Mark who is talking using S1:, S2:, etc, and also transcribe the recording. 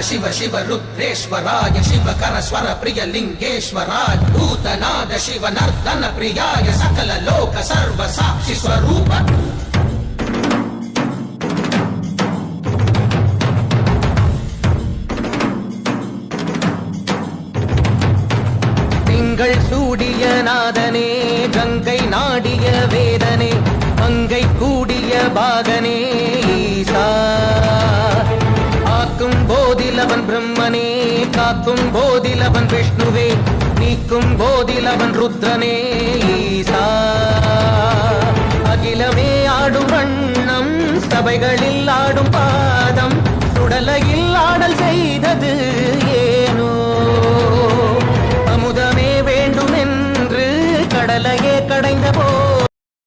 S1: शिव शिव रुद्रेश्वराय शिवकर स्वर प्रिय लिंगेश्वराय भूतनाद शिव नर्तन प्रियाय सकल लोक सर्व साक्षि स्वरूप திங்கள் சூடிய நாதனே கங்கை நாடிய வேதனே மங்கை கூடிய பாகனே ஈசா ஆக்கும் போதிலவன் பிரம்மனே காக்கும் போதிலவன் விஷ்ணுவே நீக்கும் போதிலவன் ருத்ரனே ஈசா அகிலமே ஆடும் வண்ணம் சபைகளில் ஆடும் பாதம் சுடலையில் ஆடல் செய்தது ஏனோ அமுதமே வேண்டும் என்று கடலையே கடைந்த போ